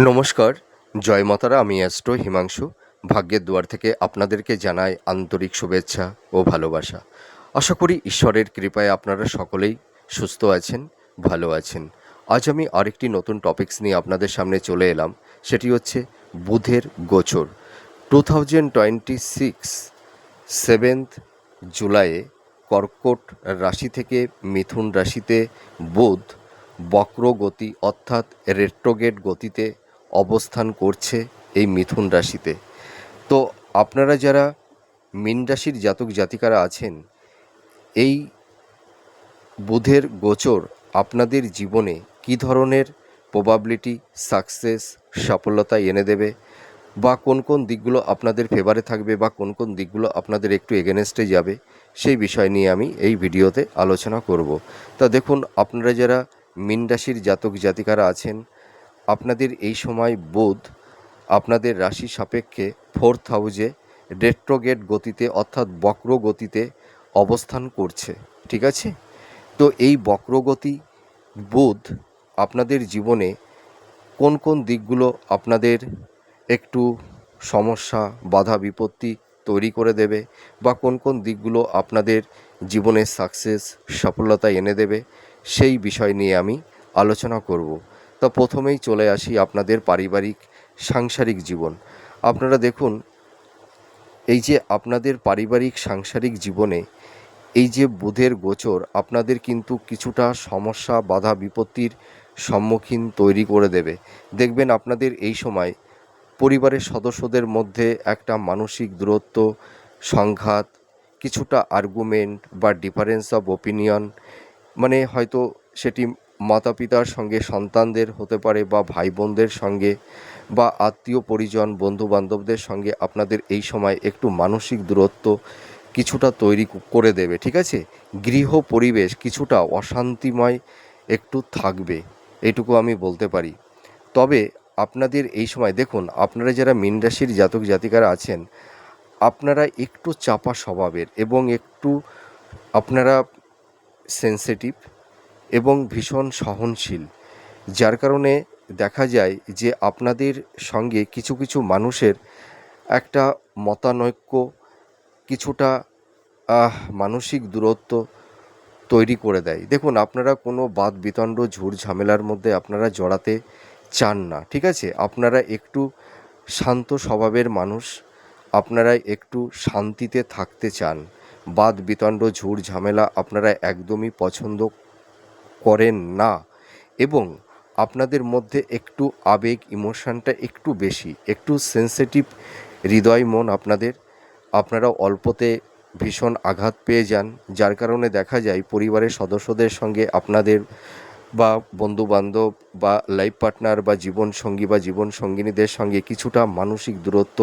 নমস্কার, জয় মাতারা। আমি অ্যাস্ট্রো হিমাংশু। ভাগ্যের দুয়ার থেকে আপনাদেরকে জানাই আন্তরিক শুভেচ্ছা ও ভালোবাসা। আশা করি ঈশ্বরের কৃপায় আপনারা সকলেই সুস্থ আছেন, ভালো আছেন। আজ আমি আরেকটি নতুন টপিকস নিয়ে আপনাদের সামনে চলে এলাম। সেটি হচ্ছে বুধের গোচর। 2026 7th জুলাইয়ে কর্কট রাশি থেকে মিথুন রাশিতে বুধ বক্রগতি অর্থাৎ রেট্রোগেট গতিতে অবস্থান করছে এই মিথুন রাশিতে। তো আপনারা যারা মীন রাশির জাতক জাতিকারা আছেন, এই বুধের গোচর আপনাদের জীবনে কী ধরনের প্রবাবিলিটি, সাকসেস, সফলতা এনে দেবে, বা কোন কোন দিকগুলো আপনাদের ফেভারে থাকবে বা কোন কোন দিকগুলো আপনাদের একটু এগেনস্টে যাবে, সেই বিষয় নিয়ে আমি এই ভিডিওতে আলোচনা করব। তা দেখুন, আপনারা যারা মীন রাশির জাতক জাতিকারা আছেন, আপনাদের এই সময় বুধ আপনাদের রাশি সাপেক্ষে 4th হাউসে রেট্রোগেট গতিতে অর্থাৎ বক্র গতিতে অবস্থান করছে। ঠিক আছে? তো এই বক্রগতি বুধ আপনাদের জীবনে কোন কোন দিকগুলো আপনাদের একটু সমস্যা, বাধা বিপত্তি তৈরি করে দেবে, বা কোন কোন দিকগুলো আপনাদের জীবনে সাকসেস, সফলতা এনে দেবে, সেই বিষয় নিয়ে আমি আলোচনা করব। তা প্রথমেই চলে আসি আপনাদের পারিবারিক সাংসারিক জীবন। আপনারা দেখুন, এই যে আপনাদের পারিবারিক সাংসারিক জীবনে এই যে বুধের গোচর আপনাদের কিন্তু কিছুটা সমস্যা, বাধা বিপত্তির সম্মুখীন তৈরি করে দেবে। দেখবেন আপনাদের এই সময় পরিবারের সদস্যদের মধ্যে একটা মানসিক দূরত্ব, সংঘাত, কিছুটা আর্গুমেন্ট বা ডিফারেন্স অফ ওপিনিয়ন, মানে হয়তো সেটি মাতা পিতার সঙ্গে সন্তানদের হতে পারে, বা ভাই বোনদের সঙ্গে, বা আত্মীয় পরিজন, বন্ধু বান্ধবদের সঙ্গে আপনাদের এই সময় একটু মানসিক দূরত্ব কিছুটা তৈরি করে দেবে। ঠিক আছে? গৃহ পরিবেশ কিছুটা অশান্তিময় একটু থাকবে, এইটুকু আমি বলতে পারি। তবে আপনাদের এই সময় দেখুন, আপনারা যারা মীন রাশির জাতক জাতিকারা আছেন, আপনারা একটু চাপা স্বভাবের এবং একটু আপনারা সেনসিটিভ এবং ভীষণ সহনশীল, যার কারণে দেখা যায় যে আপনাদের সঙ্গে কিছু কিছু মানুষের একটা মতানৈক্য, কিছুটা মানসিক দূরত্ব তৈরি করে দেয়। দেখুন, আপনারা কোনো বাদ বিতণ্ড, ঝুট ঝামেলার মধ্যে আপনারা জড়াতে চান না। ঠিক আছে? আপনারা একটু শান্ত স্বভাবের মানুষ, আপনারা একটু শান্তিতে থাকতে চান। বাদ বিতণ্ড, ঝুট ঝামেলা আপনারা একদমই পছন্দ করেন না, এবং আপনাদের মধ্যে একটু আবেগ, ইমোশনটা একটু বেশি, একটু সেনসিটিভ হৃদয় মন আপনাদের। আপনারা অল্পতে ভীষণ আঘাত পেয়ে যান, যার কারণে দেখা যায় পরিবারের সদস্যদের সঙ্গে আপনাদের, বা বন্ধুবান্ধব, বা লাইফ পার্টনার, বা জীবনসঙ্গী বা জীবনসঙ্গিনীদের সঙ্গে কিছুটা মানসিক দূরত্ব,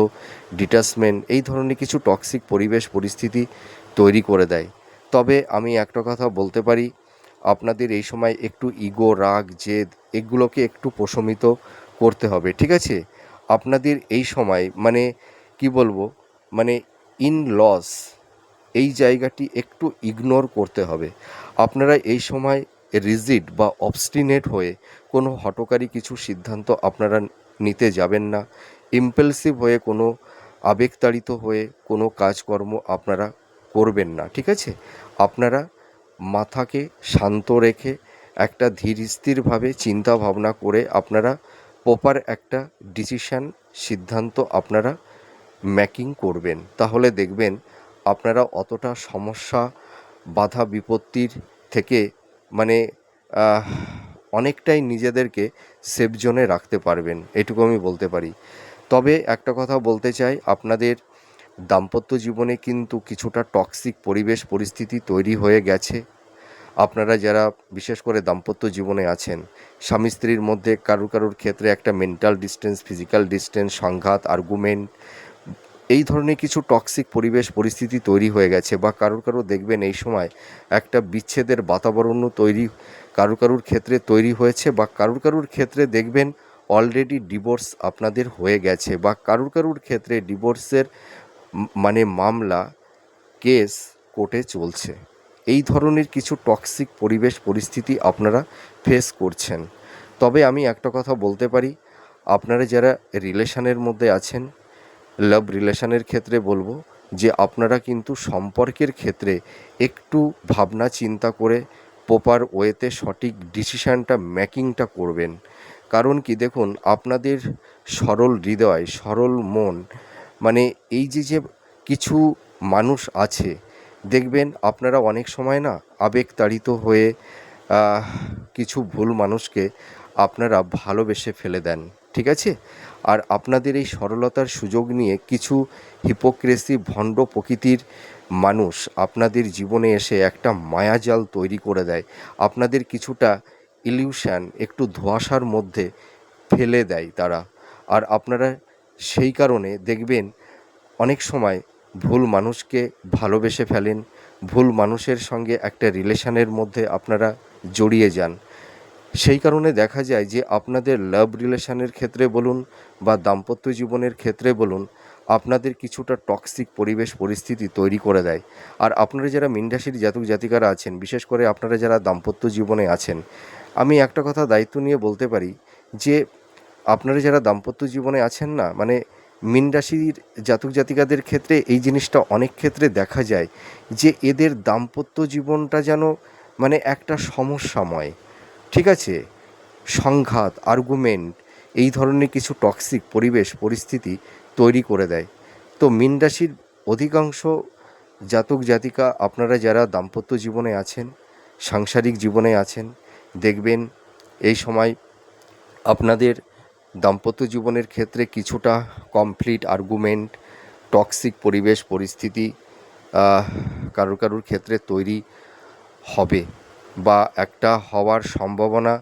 ডিটাচমেন্ট, এই ধরনের কিছু টক্সিক পরিবেশ পরিস্থিতি তৈরি করে দেয়। তবে আমি একটা কথা বলতে পারি, আপনাদের এই সময় একটু ইগো, রাগ, জেদ এগুলোকে একটু প্রশমিত করতে হবে। ঠিক আছে? আপনাদের এই সময় মানে কি বলবো, মানে ইন লস, এই জায়গাটি একটু ইগনোর করতে হবে। আপনারা এই সময় রিজিড বা অবস্টিনেট হয়ে কোনো হঠকারী কিছু সিদ্ধান্ত আপনারা নিতে যাবেন না। ইম্পালসিভ হয়ে, কোনো আবেগতাড়িত হয়ে কোনো কাজকর্ম আপনারা করবেন না। ঠিক আছে? আপনারা মাথাকে শান্ত রেখে একটা ধীর স্থিরভাবে চিন্তা ভাবনা করে আপনারা প্রপার একটা ডিসিশান, সিদ্ধান্ত আপনারা মেকিং করবেন। তাহলে দেখবেন আপনারা অতটা সমস্যা, বাধা বিপত্তির থেকে মানে অনেকটাই নিজেদেরকে সেফ জোনে রাখতে পারবেন, এটুকু আমি বলতে পারি। তবে একটা কথা বলতে চাই, আপনাদের দাম্পত্য জীবনে কিন্তু কিছুটা টক্সিক পরিবেশ পরিস্থিতি তৈরি হয়ে গেছে। আপনারা যারা বিশেষ করে দাম্পত্য জীবনে আছেন, স্বামী স্ত্রীর মধ্যে কারুর ক্ষেত্রে একটা মেন্টাল ডিস্টেন্স, ফিজিক্যাল ডিস্টেন্স, সংঘাত, আর্গুমেন্ট, এই ধরনের কিছু টক্সিক পরিবেশ পরিস্থিতি তৈরি হয়ে গেছে, বা কারুর দেখবেন এই সময় একটা বিচ্ছেদের বাতাবরণও তৈরি কারুর ক্ষেত্রে তৈরি হয়েছে, বা কারুর ক্ষেত্রে দেখবেন অলরেডি ডিভোর্স আপনাদের হয়ে গেছে, বা কারুর ক্ষেত্রে ডিভোর্সের মানে মামলা, কেস কোর্টে চলছে। এই ধরনের কিছু টক্সিক পরিবেশ পরিস্থিতি আপনারা ফেস করছেন। তবে আমি একটা কথা বলতে পারি, আপনারা যারা রিলেশনের মধ্যে আছেন, লাভ রিলেশনের ক্ষেত্রে বলবো যে আপনারা কিন্তু সম্পর্কের ক্ষেত্রে একটু ভাবনা চিন্তা করে প্রপার ওয়েতে সঠিক ডিসিশানটা মেকিংটা করবেন। কারণ কি দেখুন, আপনাদের সরল হৃদয়, সরল মন, মানে এই যে কিছু মানুষ আছে, দেখবেন আপনারা অনেক সময় না আবেগতাড়িত হয়ে আহ, কিছু ভুল মানুষকে আপনারা ভালোবেসে ফেলে দেন, ঠিক আছে? আর আপনাদের এই সরলতার সুযোগ নিয়ে কিছু হিপোক্রেসি, ভণ্ড প্রকৃতির মানুষ আপনাদের জীবনে এসে একটা মায়াজাল তৈরি করে দেয়, আপনাদের কিছুটা ইলিউশন, একটু ধোঁয়াশার মধ্যে ফেলে দেয় তারা। আর আপনারা সেই কারণে দেখবেন অনেক সময় ভুল মানুষকে ভালোবেসে ফেলেন, ভুল মানুষের সঙ্গে একটা রিলেশনের মধ্যে আপনারা জড়িয়ে যান। সেই কারণে দেখা যায় যে আপনাদের লাভ রিলেশনের ক্ষেত্রে বলুন বা দাম্পত্য জীবনের ক্ষেত্রে বলুন, আপনাদের কিছুটা টক্সিক পরিবেশ পরিস্থিতি তৈরি করে দেয়। আর আপনারা যারা মীন রাশির জাতক জাতিকারা আছেন, বিশেষ করে আপনারা যারা দাম্পত্য জীবনে আছেন, আমি একটা কথা দায়িত্ব নিয়ে বলতে পারি যে আপনারা যারা দাম্পত্য জীবনে আছেন না, মানে মীন রাশির জাতক জাতিকাদের ক্ষেত্রে এই জিনিসটা অনেক ক্ষেত্রে দেখা যায় যে এদের দাম্পত্য জীবনটা যেন মানে একটা সমস্যাময়, ঠিক আছে? সংঘাত, আর্গুমেন্ট, এই ধরনের কিছু টক্সিক পরিবেশ পরিস্থিতি তৈরি করে দেয়। তো মীন রাশির অধিকাংশ জাতক জাতিকা, আপনারা যারা দাম্পত্য জীবনে আছেন, সাংসারিক জীবনে আছেন, দেখবেন এই সময় আপনাদের দাম্পত্য জীবনের ক্ষেত্রে কিছুটা কমপ্লিট আর্গুমেন্ট, টক্সিক পরিবেশ পরিস্থিতি কারোর কারোর ক্ষেত্রে তৈরি হবে বা একটা হওয়ার সম্ভাবনা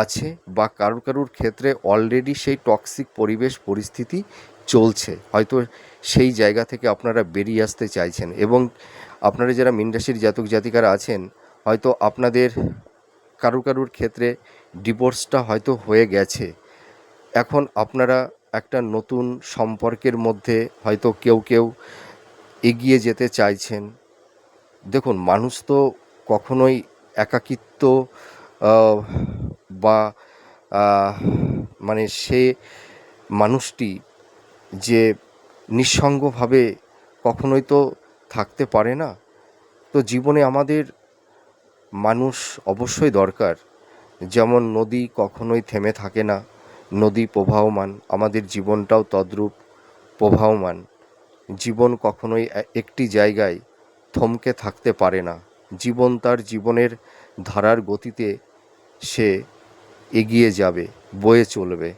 আছে, বা কারোর কারোর ক্ষেত্রে অলরেডি সেই টক্সিক পরিবেশ পরিস্থিতি চলছে, হয়তো সেই জায়গা থেকে আপনারা বেরিয়ে আসতে চাইছেন। এবং আপনারা যারা মীন রাশির জাতক জাতিকারা আছেন, হয়তো আপনাদের কারোর কারোর ক্ষেত্রে ডিভোর্সটা হয়তো হয়ে গেছে, এখন আপনারা একটা নতুন সম্পর্কের মধ্যে হয়তো কেউ কেউ এগিয়ে যেতে চাইছেন। দেখুন, মানুষ তো কখনোই একাকিত্ব আহ, বা আহ, মানে সে মানুষটি যে নিঃসঙ্গভাবে কখনোই তো থাকতে পারে না। তো জীবনে আমাদের মানুষ অবশ্যই দরকার। যেমন নদী কখনোই থেমে থাকে না, নদী প্রবাহমান, আমাদের জীবনটাও তদ্রূপ প্রবাহমান। জীবন কখনোই একটি জায়গায় থমকে থাকতে পারে না, জীবন তার জীবনের ধারার গতিতে সে এগিয়ে যাবে, বয়ে চলবে।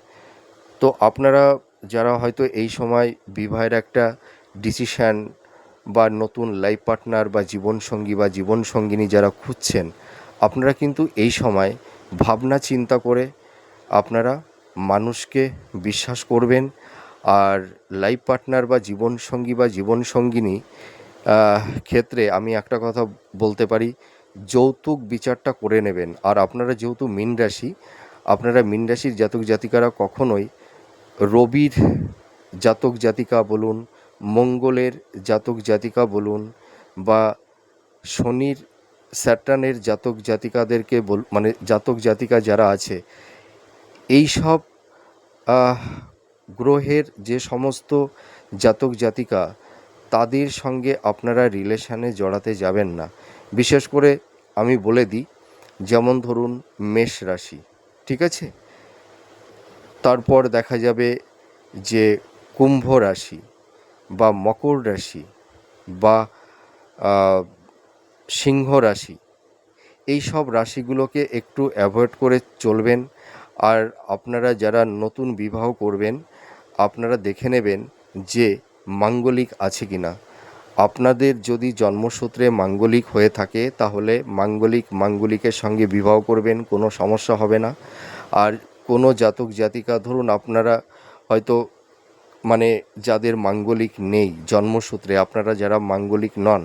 তো আপনারা যারা হয়তো এই সময় বিবাহের একটা ডিসিশান বা নতুন লাইফ পার্টনার বা জীবনসঙ্গী বা জীবনসঙ্গিনী যারা খুঁজছেন, আপনারা কিন্তু এই সময় ভাবনা চিন্তা করে আপনারা মানুষকে বিশ্বাস করবেন। আর লাইফ পার্টনার বা জীবনসঙ্গী বা জীবনসঙ্গিনী ক্ষেত্রে আমি একটা কথা বলতে পারি, যৌতুক বিচারটা করে নেবেন। আর আপনারা যেহেতু মীন রাশি, আপনারা মীন রাশির জাতক জাতিকারা কখনোই রবির জাতক জাতিকা বলুন, মঙ্গলের জাতক জাতিকা বলুন, বা শনির, স্যাটার্নের জাতক জাতিকাদেরকে মানে জাতক জাতিকা যারা আছে, এই সব গ্রহের যে সমস্ত জাতক জাতিকা, তাদের সঙ্গে আপনারা রিলেশানে জড়াতে যাবেন না। বিশেষ করে আমি বলে দিই, যেমন ধরুন মেষ রাশি, ঠিক আছে? তারপর দেখা যাবে যে কুম্ভ রাশি বা মকর রাশি বা সিংহ রাশি, এই সব রাশিগুলোকে একটু অ্যাভয়েড করে চলবেন। আর আপনারা যারা নতুন বিবাহ করবেন, আপনারা দেখে নেবেন যে মাঙ্গলিক আছে কি না। আপনাদের যদি জন্মসূত্রে মাঙ্গলিক হয়ে থাকে, তাহলে মাঙ্গলিকের সঙ্গে বিবাহ করবেন, কোনো সমস্যা হবে না। আর কোনো জাতক জাতিকা, ধরুন আপনারা হয়তো মানে যাদের মাঙ্গলিক নেই জন্মসূত্রে, আপনারা যারা মাঙ্গলিক নন,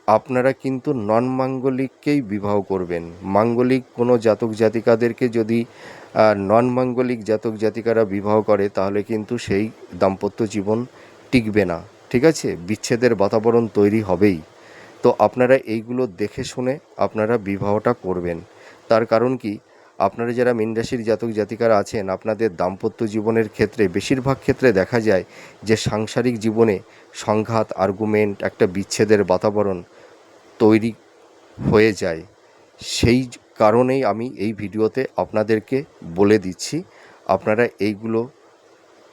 আপনারা কিন্তু নন মাঙ্গলিককেই বিবাহ করবেন। মাঙ্গলিক কোনো জাতক জাতিকাদেরকে যদি নন মাঙ্গলিক জাতক জাতিকারা বিবাহ করে, তাহলে কিন্তু সেই দাম্পত্য জীবন টিকবে না, ঠিক আছে? বিচ্ছেদের বাতাবরণ তৈরি হবেই। তো আপনারা এইগুলো দেখে শুনে আপনারা বিবাহটা করবেন। তার কারণ কি, আপনারা যারা মীন রাশির জাতক জাতিকারা আছেন, আপনাদের দাম্পত্য জীবনের ক্ষেত্রে বেশিরভাগ ক্ষেত্রে দেখা যায় যে সাংসারিক জীবনে সংঘাত, আর্গুমেন্ট, একটা বিচ্ছেদের বাতাবরণ তৈরি হয়ে যায়। সেই কারণেই আমি এই ভিডিওতে আপনাদেরকে বলে দিচ্ছি, আপনারা এইগুলো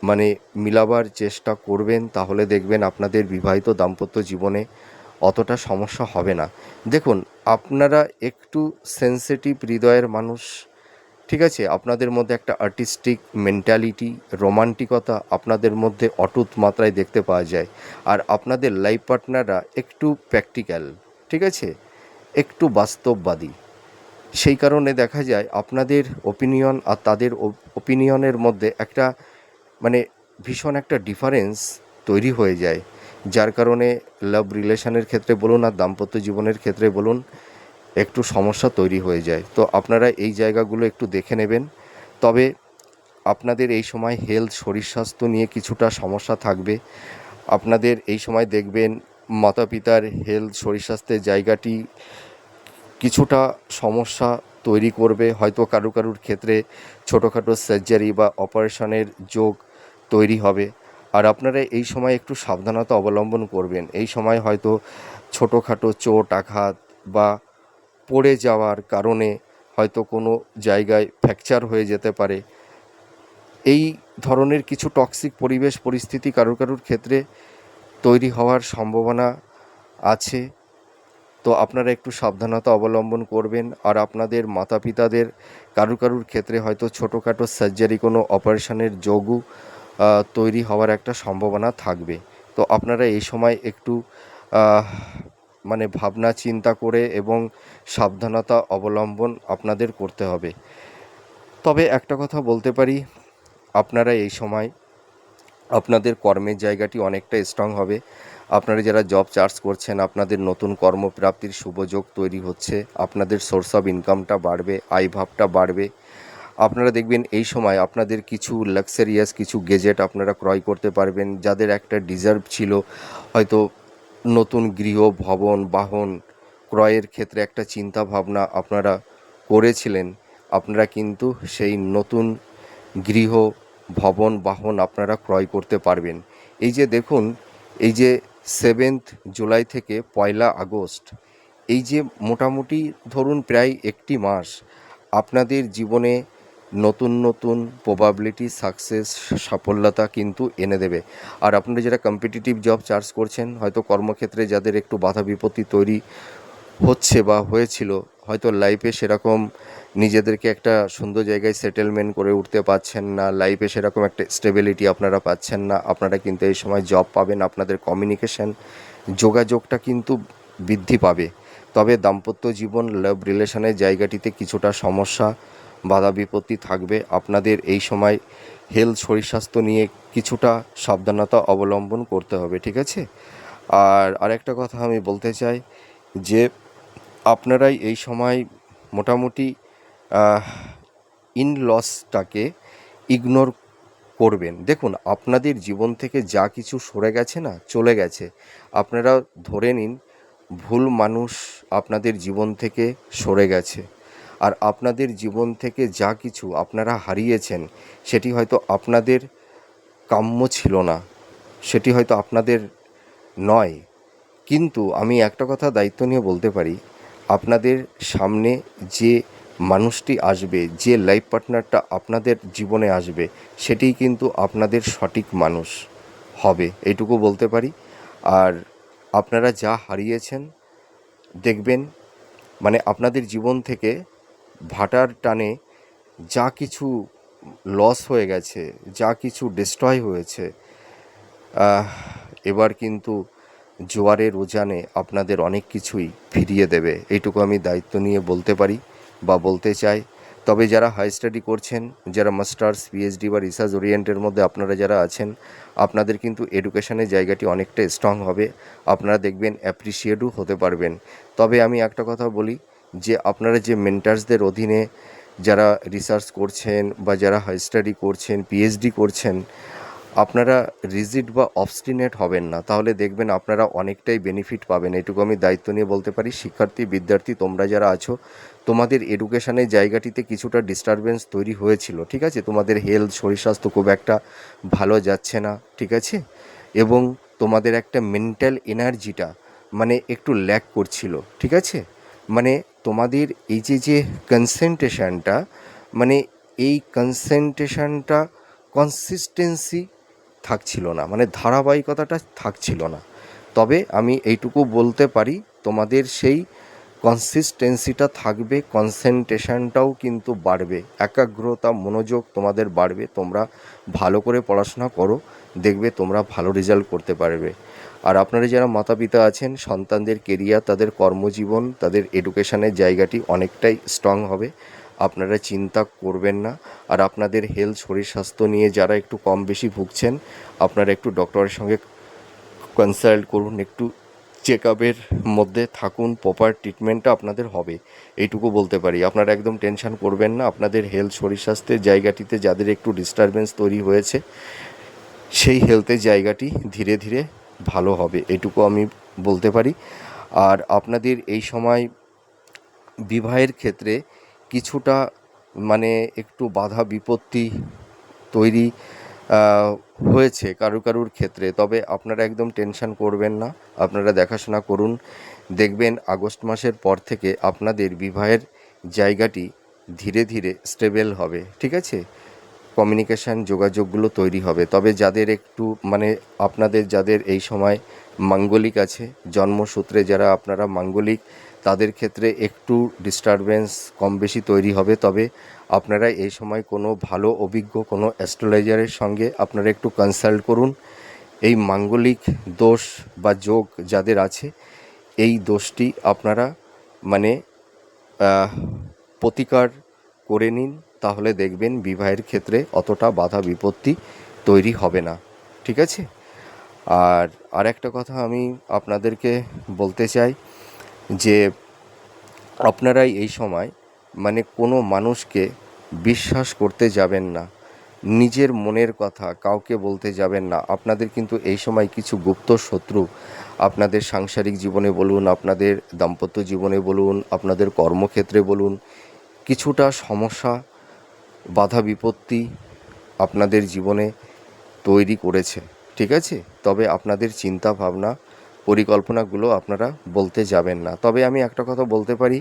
মানে মিলাবার চেষ্টা করবেন, তাহলে দেখবেন আপনাদের বিবাহিত দাম্পত্য জীবনে অতটা সমস্যা হবে না। দেখুন, আপনারা একটু সেনসিটিভ হৃদয়ের মানুষ, ঠিক আছে? আপনাদের মধ্যে একটা আর্টিস্টিক মেন্টালিটি, রোমান্টিকতা আপনাদের মধ্যে অটুট মাত্রায় দেখতে পাওয়া যায়। আর আপনাদের লাইফ পার্টনাররা একটু প্র্যাকটিক্যাল, ঠিক আছে? একটু বাস্তববাদী। সেই কারণে দেখা যায় আপনাদের ওপিনিয়ন আর তাদের ওপিনিয়নের মধ্যে একটা মানে ভীষণ একটা ডিফারেন্স তৈরি হয়ে যায়, যার কারণে লাভ রিলেশনের ক্ষেত্রে বলুন আর দাম্পত্য জীবনের ক্ষেত্রে বলুন একটু সমস্যা তৈরি হয়ে যায়। তো আপনারা এই জায়গাগুলো একটু দেখে নেবেন। তবে আপনাদের এই সময় হেলথ, শরীর স্বাস্থ্য নিয়ে কিছুটা সমস্যা থাকবে। আপনাদের এই সময় দেখবেন মাতা পিতার হেলথ, শরীর স্বাস্থ্যের জায়গাটি কিছুটা সমস্যা তৈরি করবে। হয়তো কারুর ক্ষেত্রে ছোটোখাটো সার্জারি বা অপারেশনের যোগ তৈরি হবে। আর আপনারা এই সময় একটু সাবধানতা অবলম্বন করবেন। এই সময় হয়তো ছোটোখাটো চোট আঘাত বা পড়ে যাওয়ার কারণে হয়তো কোনো জায়গায় ফ্র্যাকচার হয়ে যেতে পারে। এই ধরনের কিছু টক্সিক পরিবেশ পরিস্থিতি কারুর ক্ষেত্রে তৈরি হওয়ার সম্ভাবনা আছে। তো আপনারা একটু সাবধানতা অবলম্বন করবেন। আর আপনাদের মাতা পিতাদের কারুর ক্ষেত্রে হয়তো ছোটোখাটো সার্জারি, কোনো অপারেশনের যোগও তৈরি হওয়ার একটা সম্ভাবনা থাকবে। তো আপনারা এই সময় একটু মানে ভাবনা চিন্তা করে এবং সাবধানতা অবলম্বন আপনাদের করতে হবে। তবে একটা কথা বলতে পারি, আপনারা এই সময় আপনাদের কর্মের জায়গাটি অনেকটা স্ট্রং হবে। আপনারা যারা জব চার্জ করছেন, আপনাদের নতুন কর্মপ্রাপ্তির শুভযোগ তৈরি হচ্ছে। আপনাদের সোর্স অফ ইনকামটা বাড়বে, আয়ভাবটা বাড়বে। আপনারা দেখবেন এই সময় আপনাদের কিছু লাক্সারিয়াস কিছু গেজেট আপনারা ক্রয় করতে পারবেন। যাদের একটা ডিজার্ভ ছিল, হয়তো নতুন গৃহ, ভবন, বাহন ক্রয়ের ক্ষেত্রে একটা চিন্তা ভাবনা আপনারা করেছিলেন, আপনারা কিন্তু সেই নতুন গৃহ, ভবন, বাহন আপনারা ক্রয় করতে পারবেন। এই যে দেখুন, এই যে 7th জুলাই থেকে 1লা আগস্ট, এই যে মোটামুটি ধরুন প্রায় একটি মাস আপনাদের জীবনে নতুন প্রবাবিলিটি, সাকসেস, সাফল্যতা কিন্তু এনে দেবে। আর আপনারা যারা কম্পিটিটিভ জব চার্জ করছেন, হয়তো কর্মক্ষেত্রে যাদের একটু বাধা বিপত্তি তৈরি হচ্ছে বা হয়েছিল, হয়তো লাইফে সেরকম নিজেদেরকে একটা সুন্দর জায়গায় সেটেলমেন্ট করে উঠতে পারছেন না, লাইফে সেরকম একটা স্টেবিলিটি আপনারা পাচ্ছেন না, আপনারা কিন্তু এই সময় জব পাবেন। আপনাদের কমিউনিকেশন, যোগাযোগটা কিন্তু বৃদ্ধি পাবে। তবে দাম্পত্য জীবন, লাভ রিলেশনের জায়গাটিতে কিছুটা সমস্যা, বাধা বিপত্তি থাকবে। আপনাদের এই সময় হেলথ, শরীর স্বাস্থ্য নিয়ে কিছুটা সাবধানতা অবলম্বন করতে হবে, ঠিক আছে? আর আরেকটা কথা আমি বলতে চাই যে আপনারাই এই সময় মোটামুটি ইনলসটাকে ইগনোর করবেন। দেখুন, আপনাদের জীবন থেকে যা কিছু সরে গেছে না, চলে গেছে। আপনারা ধরে নিন ভুল মানুষ আপনাদের জীবন থেকে সরে গেছে। আর আপনাদের জীবন থেকে যা কিছু আপনারা হারিয়েছেন, সেটি হয়তো আপনাদের কাম্য ছিল না, সেটি হয়তো আপনাদের নয়। কিন্তু আমি একটা কথা দায়িত্ব নিয়ে বলতে পারি, আপনাদের সামনে যে মানুষটি আসবে, যে লাইফ পার্টনারটা আপনাদের জীবনে আসবে, সেটিই কিন্তু আপনাদের সঠিক মানুষ হবে, এইটুকু বলতে পারি। আর আপনারা যা হারিয়েছেন দেখবেন, মানে আপনাদের জীবন থেকে ভাটার টানে যা কিছু লস হয়ে গেছে, যা কিছু ডিস্ট্রয় হয়েছে, এবার কিন্তু জোয়ারের উজানে আপনাদের অনেক কিছুই ফিরিয়ে দেবে, এইটুকু আমি দায়িত্ব নিয়ে বলতে পারি বা বলতে চাই। তবে যারা হাই স্টাডি করছেন, যারা মাস্টার্স, পিএইচডি বা রিসার্চ ওরিয়েন্টের মধ্যে আপনারা যারা আছেন, আপনাদের কিন্তু এডুকেশনের জায়গাটি অনেকটা স্ট্রং হবে। আপনারা দেখবেন অ্যাপ্রিসিয়েটও হতে পারবেন। তবে আমি একটা কথা বলি যে আপনারা যে মেন্টার্সদের অধীনে যারা রিসার্চ করছেন বা যারা হাই স্টাডি করছেন, পিএইচডি করছেন, আপনারা রিজিড বা অবস্টিনেট হবেন না, তাহলে দেখবেন আপনারা অনেকটাই বেনিফিট পাবেন। এটুকু আমি দায়িত্ব নিয়ে বলতে পারি। শিক্ষার্থী বিদ্যার্থী তোমরা যারা আছো, তোমাদের এডুকেশনের জায়গাটিতে কিছুটা ডিস্টারবেন্স তৈরি হয়েছিল, ঠিক আছে? তোমাদের হেলথ, শরীর স্বাস্থ্য খুব একটা ভালো যাচ্ছে না, ঠিক আছে? এবং তোমাদের একটা মেন্টাল এনার্জিটা মানে একটু ল্যাক করছিল, ঠিক আছে? মানে তোমাদের এই যে কনসেন্ট্রেশনটা, মানে এই কনসেন্ট্রেশনটা কনসিস্টেন্সি থাকছিল না, মানে ধারাবাহিকতাটা থাকছিল না। তবে আমি এইটুকু বলতে পারি, তোমাদের সেই কনসিস্টেন্সিটা থাকবে, কনসেন্ট্রেশনটাও কিন্তু বাড়বে, একাগ্রতা মনোযোগ তোমাদের বাড়বে। তোমরা ভালো করে পড়াশোনা করো, দেখবে তোমরা ভালো রেজাল্ট করতে পারবে। আর আপনারা যারা মাতা পিতা আছেন, সন্তানদের কেরিয়ার, তাদের কর্মজীবন, তাদের এডুকেশনের জায়গাটি অনেকটাই স্ট্রং হবে, আপনারা চিন্তা করবেন না। আর আপনাদের হেলথ, শরীর স্বাস্থ্য নিয়ে যারা একটু কম বেশি ভুগছেন, আপনারা একটু ডক্টরের সঙ্গে কনসাল্ট করুন, একটু চেক আপের মধ্যে থাকুন, প্রপার ট্রিটমেন্টটা আপনাদের হবে, এইটুকু বলতে পারি। আপনারা একদম টেনশন করবেন না। আপনাদের হেলথ, শরীর স্বাস্থ্যের জায়গাটিতে যাদের একটু ডিস্টারবেন্স তৈরি হয়েছে, সেই হেলথের জায়গাটি ধীরে ধীরে ভালো হবে, এটুকু আমি বলতে পারি। আর আপনাদের এই সময় বিবাহের ক্ষেত্রে কিছুটা মানে একটু বাধা বিপত্তি তৈরি হয়েছে কারুর ক্ষেত্রে, তবে আপনারা একদম টেনশন করবেন না। আপনারা দেখাশোনা করুন, দেখবেন আগস্ট মাসের পর থেকে আপনাদের বিবাহের জায়গাটি ধীরে ধীরে স্টেবল হবে, ঠিক আছে? কমিউনিকেশান, যোগাযোগগুলো তৈরি হবে। তবে যাদের একটু মানে আপনাদের যাদের এই সময় মাঙ্গলিক আছে, জন্মসূত্রে যারা আপনারা মাঙ্গলিক, তাদের ক্ষেত্রে একটু ডিস্টারবেন্স কম বেশি তৈরি হবে। তবে আপনারা এই সময় কোনো ভালো অভিজ্ঞ কোনো অ্যাস্ট্রোলজারের সঙ্গে আপনারা একটু কনসাল্ট করুন। এই মাঙ্গলিক দোষ বা যোগ যাদের আছে, এই দোষটি আপনারা মানে প্রতিকার করে নিন, তাহলে দেখবেন বিবাহের ক্ষেত্রে অতটা বাধা বিপত্তি তৈরি হবে না, ঠিক আছে? আর আরেকটা কথা আমি আপনাদেরকে বলতে চাই যে আপনারাই এই সময় মানে কোনো মানুষকে বিশ্বাস করতে যাবেন না, নিজের মনের কথা কাউকে বলতে যাবেন না। আপনাদের কিন্তু এই সময় কিছু গুপ্ত শত্রু আপনাদের সাংসারিক জীবনে বলুন, আপনাদের দাম্পত্য জীবনে বলুন, আপনাদের কর্মক্ষেত্রে বলুন, কিছুটা সমস্যা, বাধা বিপত্তি আপনাদের জীবনে তৈরি করেছে, ঠিক আছে? তবে আপনাদের চিন্তা ভাবনা, পরিকল্পনাগুলো আপনারা বলতে যাবেন না। তবে আমি একটা কথা বলতে পারি,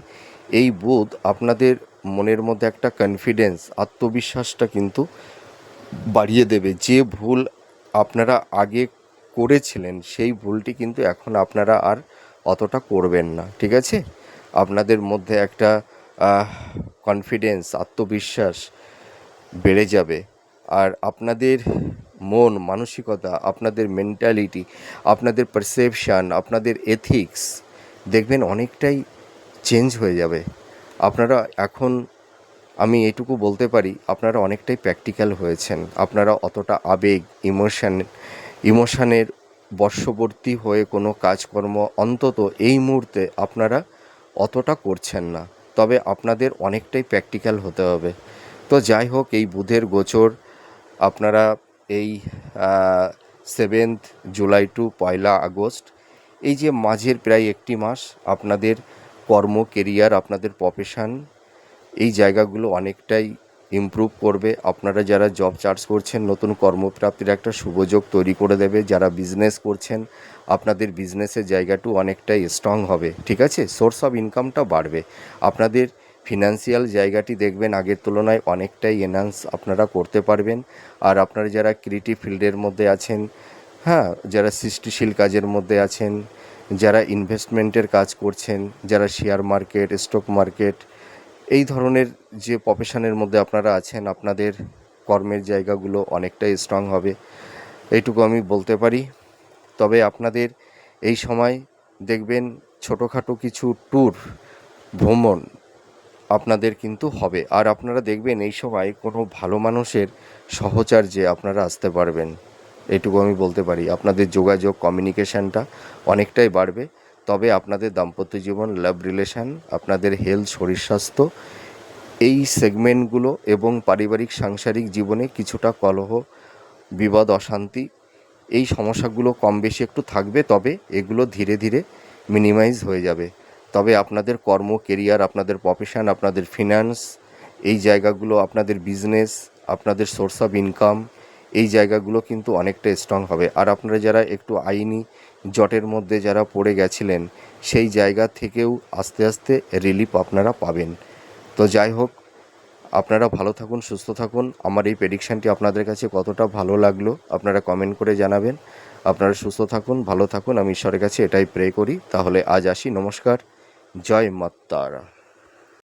এই বুধ আপনাদের মনের মধ্যে একটা কনফিডেন্স, আত্মবিশ্বাসটা কিন্তু বাড়িয়ে দেবে। যে ভুল আপনারা আগে করেছিলেন, সেই ভুলটি কিন্তু এখন আপনারা আর অতটা করবেন না, ঠিক আছে? আপনাদের মধ্যে একটা কনফিডেন্স, আত্মবিশ্বাস বেড়ে যাবে। আর আপনাদের মন মানসিকতা, আপনাদের মেন্টালিটি, আপনাদের পারসেপশান, আপনাদের এথিক্স দেখবেন অনেকটাই চেঞ্জ হয়ে যাবে। আপনারা এখন, আমি এটুকু বলতে পারি, আপনারা অনেকটাই প্র্যাকটিক্যাল হয়েছেন। আপনারা অতটা আবেগ, ইমোশানের বশবর্তী হয়ে কোনো কাজকর্ম অন্তত এই মুহূর্তে আপনারা অতটা করছেন না। তবে আপনাদের অনেকটাই প্র্যাকটিক্যাল হতে হবে। তো যাই হোক, এই বুধের গোচর আপনারা এই 7 জুলাই টু 1 আগস্ট, এই যে মাঝের প্রায় একটি মাস আপনাদের কর্ম, কেরিয়ার, আপনাদের প্রফেশন, এই জায়গাগুলো অনেকটাই ইমপ্রুভ করবে। আপনারা যারা জব চার্জ করছেন, নতুন কর্মপ্রাপ্তির একটা সুযোগ তৈরি করে দেবে। যারা বিজনেস করছেন, আপনাদের বিজনেসের জায়গাটাও অনেকটাই স্ট্রং হবে, ঠিক আছে? সোর্স অফ ইনকামটা বাড়বে। আপনাদের ফিনান্সিয়াল জায়গাটি দেখবেন আগের তুলনায় অনেকটাই এনহান্স আপনারা করতে পারবেন। আর আপনারা যারা ক্রিয়েটিভ ফিল্ডের মধ্যে আছেন, হ্যাঁ, যারা সৃষ্টিশীল কাজের মধ্যে আছেন, যারা ইনভেস্টমেন্টের কাজ করছেন, যারা শেয়ার মার্কেট, স্টক মার্কেট, এই ধরনের যে প্রফেশনের মধ্যে আপনারা আছেন, আপনাদের কর্মের জায়গাগুলো অনেকটাই স্ট্রং হবে, এইটুকু আমি বলতে পারি। তবে আপনাদের এই সময় দেখবেন ছোটোখাটো কিছু ট্যুর, ভ্রমণ আপনাদের কিন্তু হবে। আর আপনারা দেখবেন এই সময় কোনো ভালো মানুষের সাহচর্যে আপনারা আসতে পারবেন, এইটুকু আমি বলতে পারি। আপনাদের যোগাযোগ, কমিউনিকেশানটা অনেকটাই বাড়বে। তবে আপনাদের দাম্পত্য জীবন, লাভ রিলেশান, আপনাদের হেলথ, শরীর স্বাস্থ্য, এই সেগমেন্টগুলো এবং পারিবারিক সাংসারিক জীবনে কিছুটা কলহ বিবাদ অশান্তি এই সমস্যাগুলো কম বেশি একটু থাকবে, তবে এগুলো ধীরে ধীরে মিনিমাইজ হয়ে যাবে। তবে আপনাদের কর্ম, কেরিয়ার, আপনাদের প্রফেশন, আপনাদের ফিনান্স, এই জায়গাগুলো, আপনাদের বিজনেস, আপনাদের সোর্স অফ ইনকাম, এই জায়গাগুলো কিন্তু অনেকটা স্ট্রং হবে। আর আপনারা যারা একটু আইনি জটের মধ্যে যারা পড়ে গেছিলেন, সেই জায়গা থেকেও আস্তে আস্তে রিলিফ আপনারা পাবেন। তো যাই হোক, আপনারা ভালো থাকুন, সুস্থ থাকুন। আমার এই প্রেডিকশানটি আপনাদের কাছে কতটা ভালো লাগলো আপনারা কমেন্ট করে জানাবেন। আপনারা সুস্থ থাকুন, ভালো থাকুন, আমি ঈশ্বরের কাছে এটাই প্রে করি। তাহলে আজ আসি, নমস্কার, জয় মা তারা।